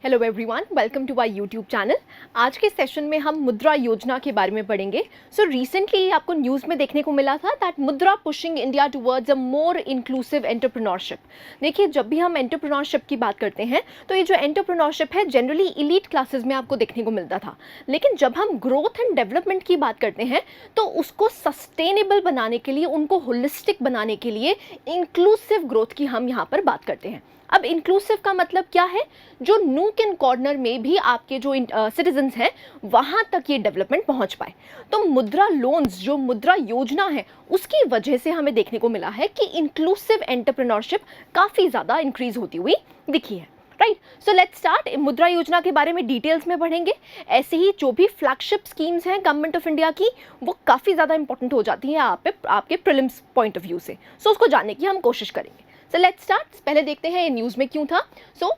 Hello everyone, welcome to our YouTube channel. आज के session में हम मुद्रा योजना के बारे में पढ़ेंगे। सो रिसेंटली आपको न्यूज़ में देखने को मिला था दैट मुद्रा pushing India towards a more inclusive entrepreneurship. देखिए, जब भी हम एंटरप्रेन्योरशिप की बात करते हैं तो ये जो एंटरप्रेन्योरशिप है जनरली इलीट क्लासेस में आपको देखने को मिलता था, लेकिन जब हम ग्रोथ एंड डेवलपमेंट की बात करते हैं तो उसको सस्टेनेबल बनाने के लिए, उनको होलिस्टिक बनाने के लिए इंक्लूसिव ग्रोथ की हम यहाँ पर बात करते हैं। अब इंक्लूसिव का मतलब क्या है? जो नूक एंड कॉर्नर में भी आपके जो सिटीजन्स हैं वहाँ तक ये डेवलपमेंट पहुँच पाए। तो मुद्रा लोन्स, जो मुद्रा योजना है, उसकी वजह से हमें देखने को मिला है कि इंक्लूसिव एंटरप्रेन्योरशिप काफ़ी ज़्यादा इंक्रीज होती हुई दिखी है। Right, so let's start. मुद्रा योजना के बारे में डिटेल्स में पढ़ेंगे। ऐसे ही जो भी फ्लैगशिप स्कीम्स हैं गवर्नमेंट ऑफ इंडिया की, वो काफ़ी ज़्यादा इंपॉर्टेंट हो जाती हैं आपके प्रीलिम्स पॉइंट ऑफ व्यू से। सो उसको जानने की हम कोशिश करेंगे। So let's start. पहले देखते हैं ये न्यूज़ में क्यों था। So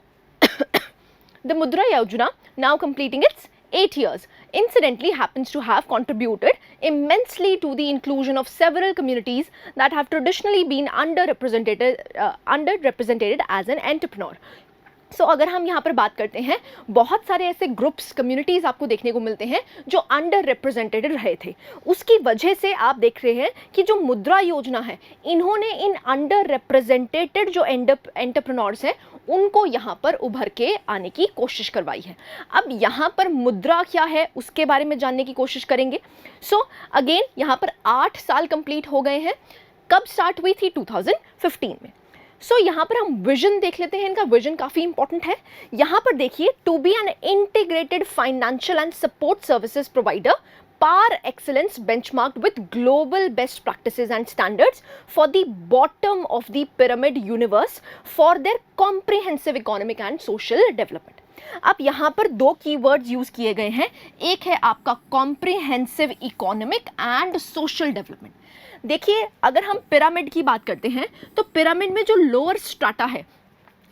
the Mudra Yojana, now completing its 8 years, incidentally happens to have contributed immensely to the inclusion of several communities that have traditionally been underrepresented as an entrepreneur. सो अगर हम यहाँ पर बात करते हैं, बहुत सारे ऐसे ग्रुप्स, कम्युनिटीज़ आपको देखने को मिलते हैं जो अंडर रिप्रेजेंटेड रहे थे। उसकी वजह से आप देख रहे हैं कि जो मुद्रा योजना है, इन्होंने इन अंडर रिप्रेजेंटेटेड जो एंटरप्रेन्योर्स हैं उनको यहाँ पर उभर के आने की कोशिश करवाई है। अब यहाँ पर मुद्रा क्या है उसके बारे में जानने की कोशिश करेंगे। सो अगेन यहाँ पर 8 साल कंप्लीट हो गए हैं। कब स्टार्ट हुई थी? 2015 में। सो यहाँ पर हम विजन देख लेते हैं। इनका विजन काफ़ी इंपॉर्टेंट है। यहाँ पर देखिए, to be an integrated financial and support services provider par excellence benchmarked with global best practices and standards for the bottom of the pyramid universe for their comprehensive economic and social development. अब यहाँ पर दो keywords use किए गए हैं। एक है आपका comprehensive economic and social development. देखिए, अगर हम पिरामिड की बात करते हैं तो पिरामिड में जो लोअर स्ट्राटा है,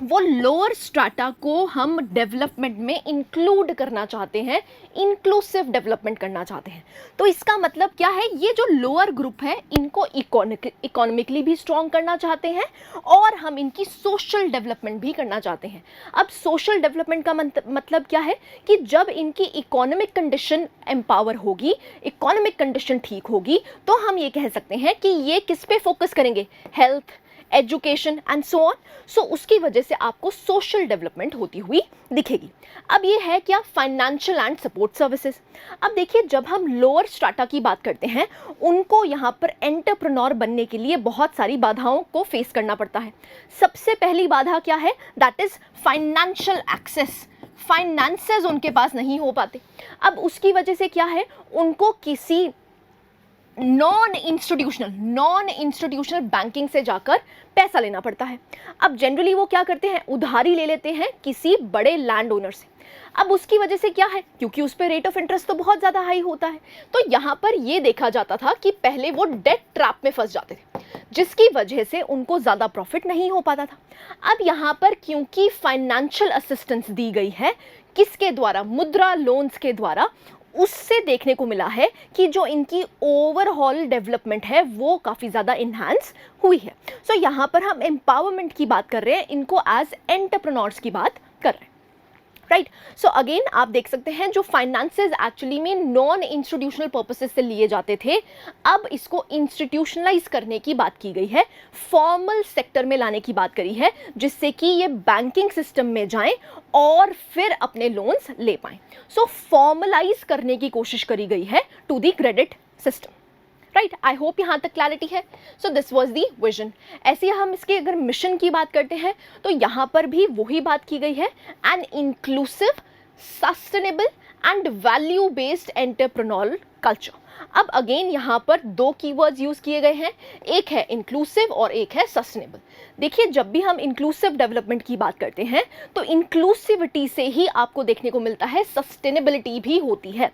वो लोअर स्ट्राटा को हम डेवलपमेंट में इंक्लूड करना चाहते हैं, इंक्लूसिव डेवलपमेंट करना चाहते हैं। तो इसका मतलब क्या है? ये जो लोअर ग्रुप है इनको इकोनॉमिकली भी स्ट्रॉन्ग करना चाहते हैं और हम इनकी सोशल डेवलपमेंट भी करना चाहते हैं। अब सोशल डेवलपमेंट का मतलब क्या है कि जब इनकी इकोनॉमिक कंडीशन एम्पावर होगी, इकोनॉमिक कंडीशन ठीक होगी, तो हम ये कह सकते हैं कि ये किस पे फोकस करेंगे? Health, education and so on. So उसकी वजह से आपको सोशल डेवलपमेंट होती हुई दिखेगी। अब ये है क्या? Financial and support services. अब देखिए, जब हम लोअर स्ट्राटा की बात करते हैं, उनको यहाँ पर एंटरप्रेन्योर बनने के लिए बहुत सारी बाधाओं को फेस करना पड़ता है। सबसे पहली बाधा क्या है? That is financial access. Finances उनके पास नहीं हो पाते। अब उसकी वजह से क्या है? उनको किसी नॉन इंस्टीट्यूशनल बैंकिंग से जाकर पैसा लेना पड़ता है। अब जनरली वो क्या करते हैं? उधारी ले लेते हैं किसी बड़े लैंड ओनर से। अब उसकी वजह से क्या है? क्योंकि उस पर रेट ऑफ इंटरेस्ट तो बहुत ज़्यादा हाई होता है, तो यहाँ पर ये देखा जाता था कि पहले वो डेट ट्रैप में फंस जाते थे, जिसकी वजह से उनको ज़्यादा प्रॉफिट नहीं हो पाता था। अब यहाँ पर क्योंकि फाइनेंशियल असिस्टेंस दी गई है, किसके द्वारा? मुद्रा लोन्स के द्वारा। उससे देखने को मिला है कि जो इनकी ओवरऑल डेवलपमेंट है वो काफ़ी ज़्यादा इन्हांस हुई है। सो यहाँ पर हम एम्पावरमेंट की बात कर रहे हैं, इनको एज एंटरप्रेन्योर्स की बात कर रहे हैं। राइट, सो अगेन आप देख सकते हैं जो फाइनेंसेस एक्चुअली में नॉन इंस्टीट्यूशनल पर्पसेस से लिए जाते थे, अब इसको इंस्टीट्यूशनलाइज करने की बात की गई है, फॉर्मल सेक्टर में लाने की बात करी है, जिससे कि ये बैंकिंग सिस्टम में जाएं और फिर अपने लोन्स ले पाएं। सो फॉर्मलाइज करने की कोशिश करी गई है to the credit system. Right, I hope यहाँ तक क्लैरिटी है। So this was the vision. ऐसे हम इसके अगर मिशन की बात करते हैं तो यहाँ पर भी वही बात की गई है, an inclusive, sustainable and value based entrepreneurial culture. अब अगेन यहाँ पर दो कीवर्ड्स यूज किए गए हैं, एक है इंक्लूसिव और एक है सस्टेनेबल। देखिए, जब भी हम इंक्लूसिव डेवलपमेंट की बात करते हैं तो इंक्लूसिविटी से ही आपको देखने को मिलता है सस्टेनेबिलिटी भी होती है,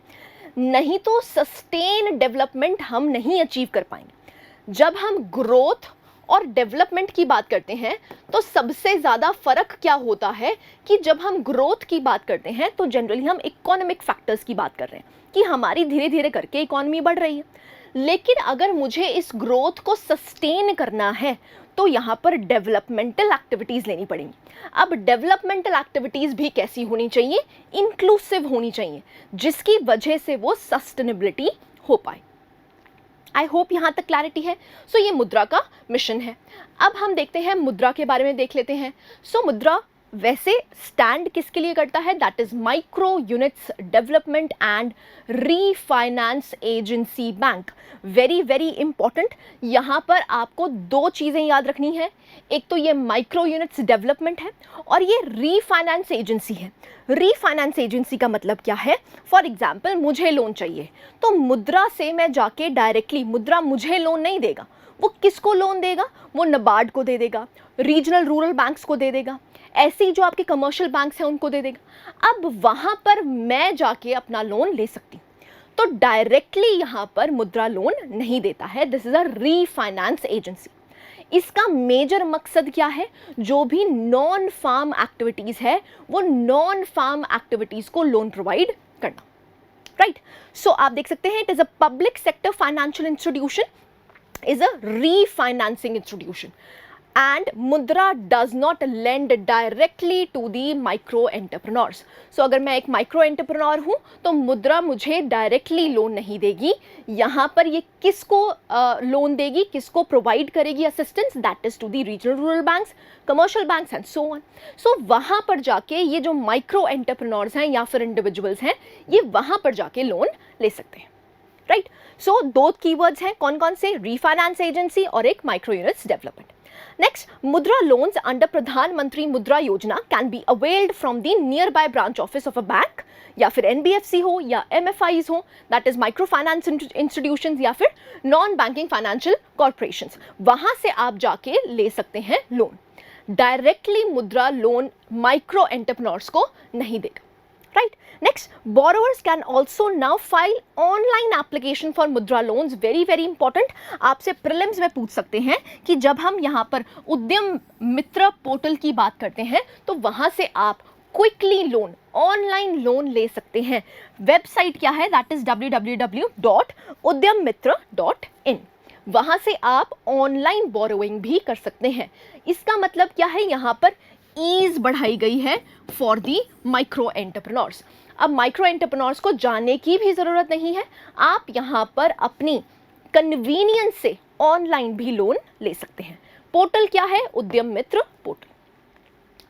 नहीं तो सस्टेन डेवलपमेंट हम नहीं अचीव कर पाएंगे। जब हम ग्रोथ और डेवलपमेंट की बात करते हैं तो सबसे ज़्यादा फर्क क्या होता है कि जब हम ग्रोथ की बात करते हैं तो जनरली हम इकोनॉमिक फैक्टर्स की बात कर रहे हैं कि हमारी धीरे धीरे करके इकोनॉमी बढ़ रही है, लेकिन अगर मुझे इस ग्रोथ को सस्टेन करना है तो यहाँ पर डेवलपमेंटल एक्टिविटीज़ लेनी पड़ेंगी। अब डेवलपमेंटल एक्टिविटीज़ भी कैसी होनी चाहिए? इंक्लूसिव होनी चाहिए, जिसकी वजह से वो सस्टेनेबिलिटी हो पाए। आई होप यहाँ तक क्लैरिटी है। सो ये मुद्रा का मिशन है। अब हम देखते हैं मुद्रा के बारे में, देख लेते हैं। सो मुद्रा वैसे स्टैंड किसके लिए करता है? That is micro units development and refinance agency bank. Very very important. यहाँ पर आपको दो चीज़ें याद रखनी है, एक तो ये माइक्रो यूनिट्स डेवलपमेंट है और ये रीफाइनेंस एजेंसी है। रीफाइनेंस एजेंसी का मतलब क्या है? फॉर एग्जाम्पल मुझे लोन चाहिए तो मुद्रा से मैं जाके डायरेक्टली, मुद्रा मुझे लोन नहीं देगा, वो किसको लोन देगा? वो नाबार्ड को दे देगा, रीजनल रूरल बैंक्स को दे देगा, ऐसे ही जो आपके कमर्शियल बैंक्स हैं उनको दे देगा। अब वहाँ पर मैं जाके अपना लोन ले सकती हूँ, तो डायरेक्टली यहाँ पर मुद्रा लोन नहीं देता है। This is a refinance agency. इसका मेजर मकसद क्या है? जो भी नॉन फार्म एक्टिविटीज़ है वो नॉन फार्म एक्टिविटीज़ को लोन प्रोवाइड करना, राइट। सो आप देख सकते हैं, it is a public sector financial institution, is a refinancing institution, and Mudra does not lend directly to the micro entrepreneurs. So अगर मैं एक माइक्रो एंटरप्रेन्योर हूँ तो मुद्रा मुझे डायरेक्टली लोन नहीं देगी। यहाँ पर ये किसको लोन देगी, किसको प्रोवाइड करेगी assistance? That is to the regional rural banks, commercial banks and so on. So वहाँ पर जाके ये जो माइक्रो एंटरप्रेन्योर्स हैं या फिर इंडिविजुअल्स हैं, ये वहाँ पर जाके लोन ले सकते हैं, राइट। सो दो कीवर्ड्स हैं, कौन कौन से? रीफाइनेंस एजेंसी और एक माइक्रो यूनिट्स डेवलपमेंट। नेक्स्ट, मुद्रा लोन्स अंडर प्रधानमंत्री मुद्रा योजना can be availed from the near by branch office of a bank, या फिर एनबीएफसी हो या एमएफआईज हो, that is micro finance institutions, या फिर नॉन बैंकिंग फाइनेंशियल कॉर्पोरेशंस। वहां से आप जाके ले सकते हैं लोन। डायरेक्टली मुद्रा लोन माइक्रो एंटरप्रेन्योर्स को नहीं देगा, right? Next, borrowers can also now file online application for Mudra loans. Very very important. आपसे प्रीलिम्स में पूछ सकते हैं कि जब हम यहाँ पर उद्यम मित्र पोर्टल की बात करते हैं तो वहाँ से आप क्विकली लोन, ऑनलाइन लोन ले सकते हैं। वेबसाइट क्या है? That is www.udyammitra.in। वहाँ से आप ऑनलाइन बोरोइंग भी कर सकते हैं। इसका मतलब क्या है? यहाँ पर ईज बढ़ाई गई है फॉर दी माइक्रो एंटरप्रेन्योर्स। अब माइक्रो एंटरप्रेन्योर्स को जाने की भी ज़रूरत नहीं है, आप यहाँ पर अपनी कन्वीनियंस से ऑनलाइन भी लोन ले सकते हैं। पोर्टल क्या है? उद्यम मित्र पोर्टल।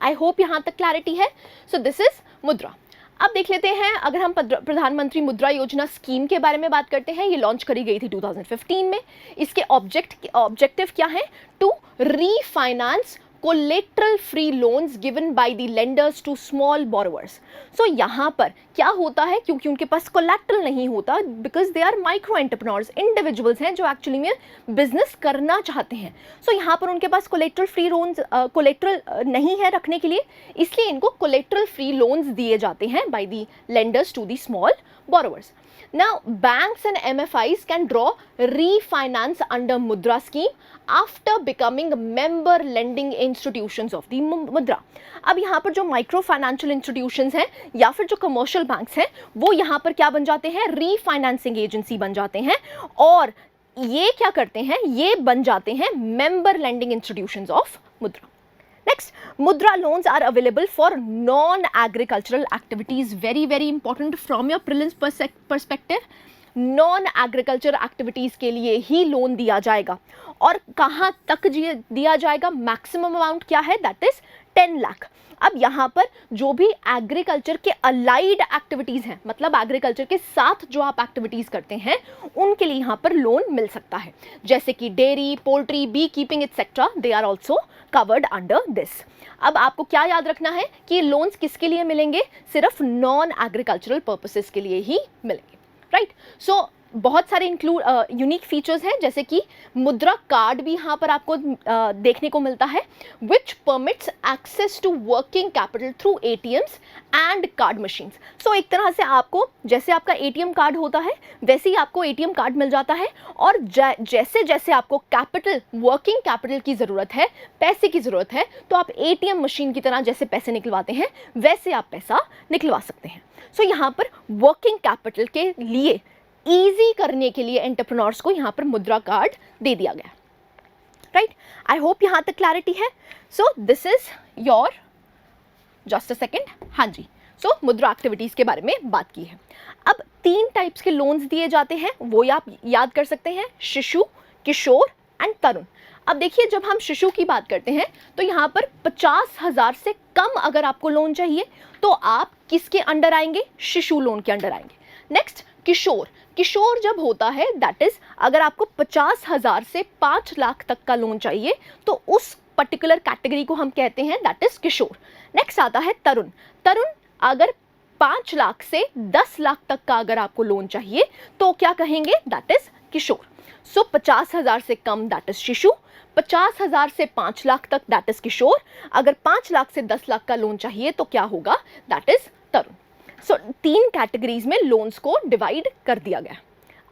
आई होप यहाँ तक क्लैरिटी है। सो दिस इज मुद्रा। अब देख लेते हैं, अगर हम प्रधानमंत्री मुद्रा योजना स्कीम के बारे में बात करते हैं, ये लॉन्च करी गई थी 2015 में। इसके ऑब्जेक्टिव क्या है? To refinance collateral free loans given by the lenders to small borrowers. So यहाँ पर क्या होता है? क्योंकि उनके पास कोलेट्रल नहीं होता, because they are micro entrepreneurs, individuals हैं जो एक्चुअली में बिजनेस करना चाहते हैं। सो यहाँ पर उनके पास कोलेट्रल फ्री लोन्स, कोलेट्रल नहीं है रखने के लिए, इसलिए इनको कोलेट्रल फ्री लोन्स दिए जाते हैं by the lenders to the small borrowers. Now, banks and MFIs can draw refinance under Mudra scheme after becoming member lending institutions of the Mudra. अब यहाँ पर जो माइक्रो फाइनेंशियल इंस्टीट्यूशंस हैं या फिर जो कमर्शियल बैंक्स हैं, वो यहाँ पर क्या बन जाते हैं? रीफाइनेंसिंग एजेंसी बन जाते हैं। और ये क्या करते हैं? ये बन जाते हैं मेंबर लेंडिंग इंस्टीट्यूशंस ऑफ मुद्रा। Next, Mudra loans are available for non-agricultural activities. Very very important from your prelims perspective. Non-agriculture activities के लिए ही लोन दिया जाएगा। और कहाँ तक दिया जाएगा? मैक्सिमम अमाउंट क्या है? That is 10 lakh. अब यहाँ पर जो भी एग्रीकल्चर के अलाइड एक्टिविटीज़ हैं, मतलब एग्रीकल्चर के साथ जो आप एक्टिविटीज़ करते हैं, उनके लिए यहाँ पर लोन मिल सकता है, जैसे कि dairy, poultry, bee keeping etcetera, they are also covered under this. अब आपको क्या याद रखना है कि लोन्स किसके लिए मिलेंगे? सिर्फ नॉन एग्रीकल्चरल पर्पसेस के लिए ही मिलेंगे, राइट। सो बहुत सारे यूनिक फीचर्स हैं, जैसे कि मुद्रा कार्ड भी यहाँ पर आपको देखने को मिलता है, which permits access to working capital through ATMs and card machines. So एक तरह से आपको, जैसे आपका ATM कार्ड होता है वैसे ही आपको ATM कार्ड मिल जाता है, और जैसे जैसे आपको कैपिटल, वर्किंग कैपिटल की ज़रूरत है, पैसे की ज़रूरत है, तो आप ATM मशीन की तरह जैसे पैसे निकलवाते हैं वैसे आप पैसा निकलवा सकते हैं। सो यहाँ पर वर्किंग कैपिटल के लिए ईजी करने के लिए एंटरप्रेन्योर्स को यहाँ पर मुद्रा कार्ड दे दिया गया। राइट, आई होप यहाँ तक क्लैरिटी है. So this is your, just a second, हाँ जी, सो मुद्रा एक्टिविटीज़ के बारे में बात की है. अब 3 टाइप्स के लोन्स दिए जाते हैं, वो आप याद कर सकते हैं, शिशु, किशोर एंड तरुण. अब देखिए, जब हम शिशु की बात करते हैं तो यहाँ पर 50,000 से कम अगर आपको लोन चाहिए तो आप किसके अंडर आएंगे, शिशु लोन के अंडर आएंगे. नेक्स्ट किशोर, किशोर जब होता है दैट इज अगर आपको 50,000 से 5 लाख तक का लोन चाहिए तो उस पर्टिकुलर कैटेगरी को हम कहते हैं दैट इज किशोर. नेक्स्ट आता है तरुण, तरुण अगर 5 लाख से 10 लाख तक का अगर आपको लोन चाहिए तो क्या कहेंगे, दैट इज किशोर. सो 50,000 से कम दैट इज शिशु, 50,000 से 5 लाख तक दैट इज किशोर, अगर 5 लाख से 10 लाख का लोन चाहिए तो क्या होगा, that is Tarun. So 3 categories में लोन्स को डिवाइड कर दिया गया.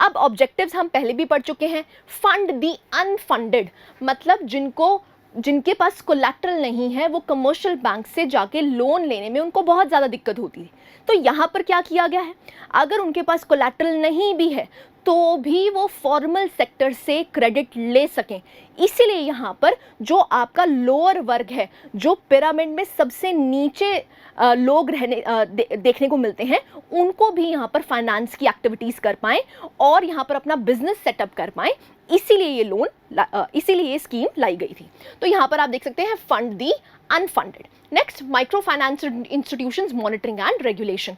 अब ऑब्जेक्टिव्स हम पहले भी पढ़ चुके हैं. फंड दी अनफंडेड, मतलब जिनके पास कोलैटरल नहीं है वो कमर्शियल बैंक से जाके लोन लेने में उनको बहुत ज़्यादा दिक्कत होती है. तो यहाँ पर क्या किया गया है, अगर उनके पास कोलैटरल नहीं भी है तो भी वो फॉर्मल सेक्टर से क्रेडिट ले सकें. इसीलिए यहाँ पर जो आपका लोअर वर्ग है, जो पिरामिड में सबसे नीचे लोग देखने को मिलते हैं, उनको भी यहाँ पर फाइनेंस की एक्टिविटीज़ कर पाएँ और यहाँ पर अपना बिजनेस सेटअप कर पाएँ. इसीलिए ये स्कीम लाई गई थी. तो यहाँ पर आप देख सकते हैं fund the unfunded. Next, micro finance institutions monitoring and regulation.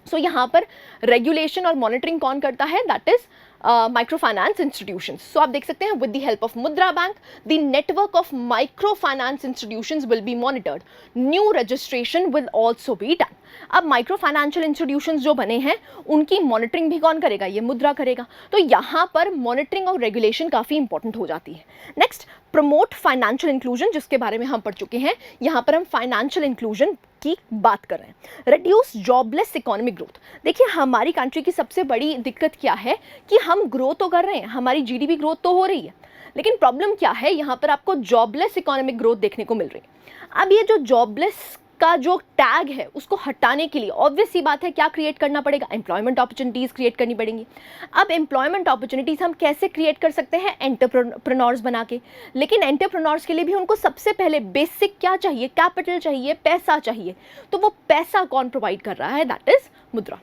So यहाँ पर रेगुलेशन और मॉनिटरिंग कौन करता है, that is micro finance institutions. So आप देख सकते हैं with the help of Mudra bank the network of micro finance institutions will be monitored, new registration will also be done. अब माइक्रो फाइनेंशियल इंस्टीट्यूशंस जो बने हैं उनकी मॉनिटरिंग भी कौन करेगा, ये मुद्रा करेगा. तो यहाँ पर मॉनिटरिंग और रेगुलेशन काफ़ी इंपॉर्टेंट हो जाती है. नेक्स्ट, प्रमोट फाइनेंशियल इंक्लूजन, जिसके बारे में हम पढ़ चुके हैं. यहाँ पर हम फाइनेंशियल इंक्लूजन की बात कर रहे हैं. Reduce jobless economic growth. देखिए, हमारी कंट्री की सबसे बड़ी दिक्कत क्या है कि हम ग्रो तो कर रहे हैं, हमारी जीडीपी ग्रोथ तो हो रही है, लेकिन प्रॉब्लम क्या है, यहाँ पर आपको जॉबलेस इकोनॉमिक ग्रोथ देखने को मिल रही है. अब ये जो जॉबलेस का जो टैग है उसको हटाने के लिए ऑब्वियस सी बात है क्या क्रिएट करना पड़ेगा, एम्प्लॉयमेंट अपॉर्चुनिटीज़ क्रिएट करनी पड़ेंगी. अब एम्प्लॉयमेंट अपॉर्चुनिटीज़ हम कैसे क्रिएट कर सकते हैं, एंटरप्रेन्योर्स बना के. लेकिन एंटरप्रेन्योर्स के लिए भी उनको सबसे पहले बेसिक क्या चाहिए, कैपिटल चाहिए, पैसा चाहिए. तो वो पैसा कौन प्रोवाइड कर रहा है, दैट इज मुद्रा.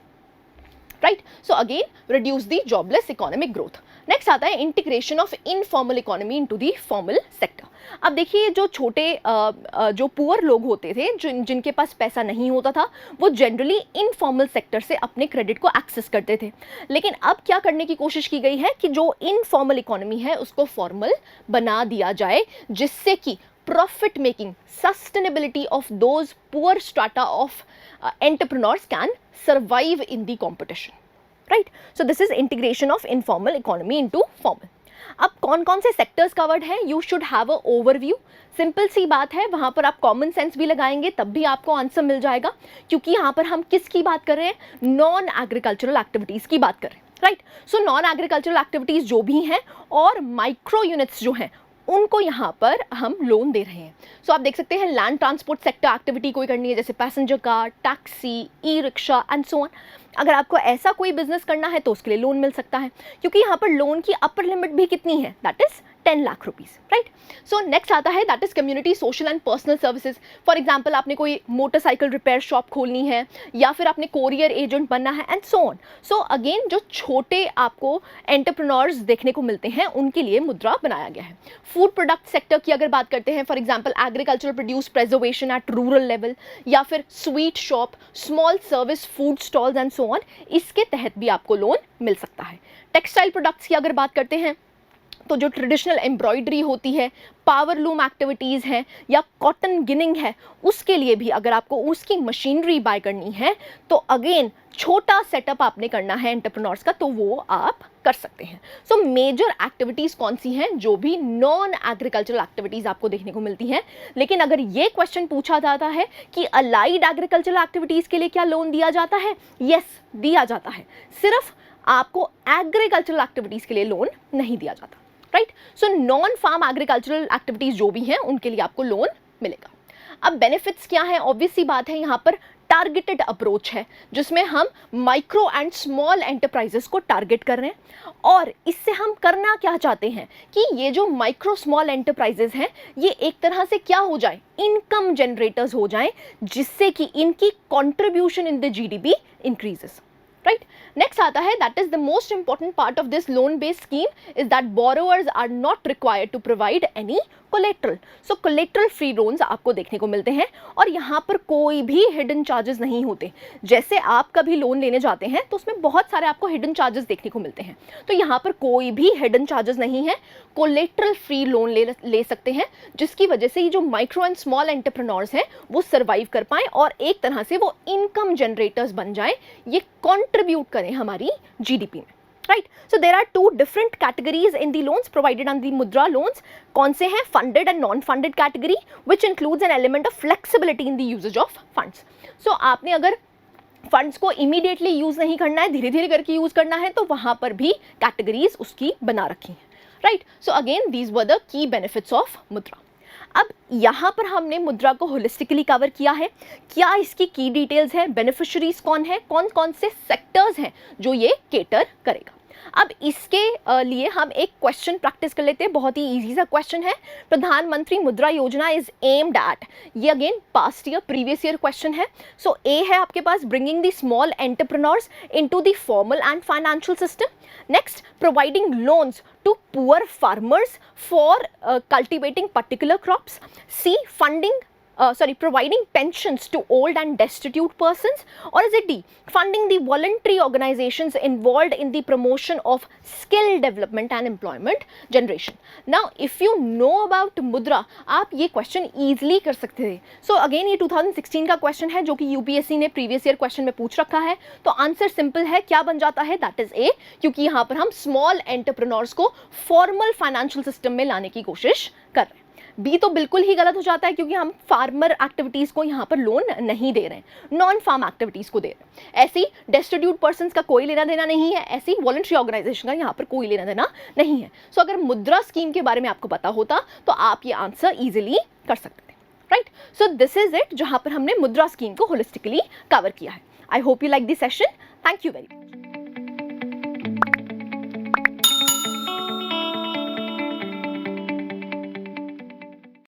Right, so again reduce the jobless economic growth. Next आता है integration of informal economy into the formal sector. अब देखिए, जो छोटे जो पुअर लोग होते थे, जिनके पास पैसा नहीं होता था, वो जनरली इनफॉर्मल सेक्टर से अपने क्रेडिट को एक्सेस करते थे. लेकिन अब क्या करने की कोशिश की गई है कि जो इनफॉर्मल इकोनॉमी है उसको फॉर्मल बना दिया जाए, जिससे कि profit making, sustainability of those poor strata of entrepreneurs can survive in the competition, right? So this is integration of informal economy into formal. अब कौन कौन से सेक्टर्स कवर्ड हैं, you should have a overview. Simple सी बात है, वहाँ पर आप कॉमन सेंस भी लगाएंगे तब भी आपको आंसर मिल जाएगा, क्योंकि यहाँ पर हम किसकी बात कर रहे हैं, नॉन एग्रीकल्चरल एक्टिविटीज़ की बात कर रहे हैं. Right, so non agricultural activities जो भी हैं और माइक्रो यूनिट्स जो हैं उनको यहाँ पर हम लोन दे रहे हैं. सो आप देख सकते हैं लैंड ट्रांसपोर्ट सेक्टर एक्टिविटी कोई करनी है, जैसे passenger car, taxi, e rickshaw and so on. अगर आपको ऐसा कोई बिजनेस करना है तो उसके लिए लोन मिल सकता है, क्योंकि यहाँ पर लोन की अपर लिमिट भी कितनी है, that is 10 lakh rupees. Right, so next आता है that is community social and personal services. For example, आपने कोई मोटरसाइकिल रिपेयर शॉप खोलनी है या फिर आपने कोरियर एजेंट बनना है and so on. So again जो छोटे आपको एंटरप्रेन्योर्स देखने को मिलते हैं उनके लिए मुद्रा बनाया गया है. फूड प्रोडक्ट सेक्टर की अगर बात करते हैं, for example agricultural produce preservation at rural level, या फिर sweet shop, small service food stalls and so on, इसके तहत भी आपको लोन मिल सकता है. टेक्सटाइल प्रोडक्ट्स की अगर बात करते हैं तो जो ट्रेडिशनल एम्ब्रॉयडरी होती है, पावर लूम एक्टिविटीज़ हैं या कॉटन गिनिंग है, उसके लिए भी अगर आपको उसकी मशीनरी बाय करनी है तो अगेन छोटा सेटअप आपने करना है एंटरप्रेन्योर्स का, तो वो आप कर सकते हैं. सो मेजर एक्टिविटीज़ कौन सी हैं, जो भी नॉन एग्रीकल्चरल एक्टिविटीज़ आपको देखने को मिलती हैं. लेकिन अगर ये क्वेश्चन पूछा जाता है कि अलाइड एग्रीकल्चरल एक्टिविटीज़ के लिए क्या लोन दिया जाता है, यस दिया जाता है. सिर्फ आपको एग्रीकल्चरल एक्टिविटीज़ के लिए लोन नहीं दिया जाता. Right, so non farm agricultural activities जो भी हैं उनके लिए आपको लोन मिलेगा. अब बेनिफिट्स क्या हैं, ऑब्वियस सी बात है, यहाँ पर टारगेटेड अप्रोच है जिसमें हम माइक्रो एंड स्मॉल एंटरप्राइजेस को टारगेट कर रहे हैं। और इससे हम करना क्या चाहते हैं कि ये जो माइक्रो स्मॉल एंटरप्राइजेस हैं ये एक तरह से क्या हो जाए, इनकम जनरेटर्स हो जाएं, जिससे कि इनकी contribution in the GDP increases. Right, next आता है that is the most important part of this loan based scheme is that borrowers are not required to provide any collateral. So collateral free loans आपको देखने को मिलते हैं और यहाँ पर कोई भी हिडन चार्जेस नहीं होते। जैसे आप कभी लोन लेने जाते हैं तो उसमें बहुत सारे आपको हिडन चार्जेस देखने को मिलते हैं, तो यहाँ पर कोई भी हिडन चार्जेस नहीं है। कोलेट्रल फ्री लोन ले सकते हैं, जिसकी वजह से ये जो माइक्रो एंड स्मॉल एंटरप्रेन्योर्स हैं वो सर्वाइव कर पाएं और एक तरह से वो इनकम जनरेटर्स बन जाएं, ये कंट्रीब्यूट करें हमारी जीडीपी में। Right, so there are two different categories in the loans provided on the Mudra loans. कौन से हैं? Funded and non funded category, which includes an element of flexibility in the usages of funds. So आपने अगर funds को immediately use नहीं करना है, धीरे धीरे करके यूज करना है, तो वहां पर भी कैटेगरीज उसकी बना रखी हैं। Right, so again these were the key benefits of मुद्रा। अब यहाँ पर हमने मुद्रा को होलिस्टिकली कवर किया है। क्या इसकी की डिटेल्स है, बेनिफिशियरीज कौन है, कौन कौन से सेक्टर्स हैं जो ये केटर करेगा। अब इसके लिए हम एक क्वेश्चन प्रैक्टिस कर लेते हैं, बहुत ही इजी सा क्वेश्चन है। Pradhan Mantri Mudra Yojana is aimed at, ये again past year previous year question है। सो ए है आपके पास bringing the small entrepreneurs into the formal and financial system. Next, providing loans to poor farmers for cultivating particular crops. C, providing pensions to old and destitute persons. Or is it D, funding the voluntary organizations involved in the promotion of skill development and employment generation. Now if you know about मुद्रा, आप ये question easily कर सकते थे। So again ये 2016 का question है जो कि यूपीएससी ने प्रीवियस ईयर क्वेश्चन में पूछ रखा है। तो आंसर सिंपल है, क्या बन जाता है, दैट इज ए, क्योंकि यहाँ पर हम स्मॉल एंटरप्रेन्योर्स को फॉर्मल फाइनेंशियल सिस्टम में लाने की कोशिश कर रहे हैं। बी तो बिल्कुल ही गलत हो जाता है, क्योंकि हम फार्मर एक्टिविटीज को यहाँ पर लोन नहीं दे रहे हैं, नॉन फार्म एक्टिविटीज को दे रहे हैं। ऐसी डेस्टिट्यूट पर्संस का कोई लेना देना नहीं है, ऐसी वॉलंटरी ऑर्गेनाइजेशन का यहाँ पर कोई लेना देना नहीं है। सो अगर मुद्रा स्कीम के बारे में आपको पता होता तो आप ये आंसर इजिली कर सकते थे। Right, so this is it, जहाँ पर हमने मुद्रा स्कीम को होलिस्टिकली कवर किया है। I hope you like this session. Thank you very much.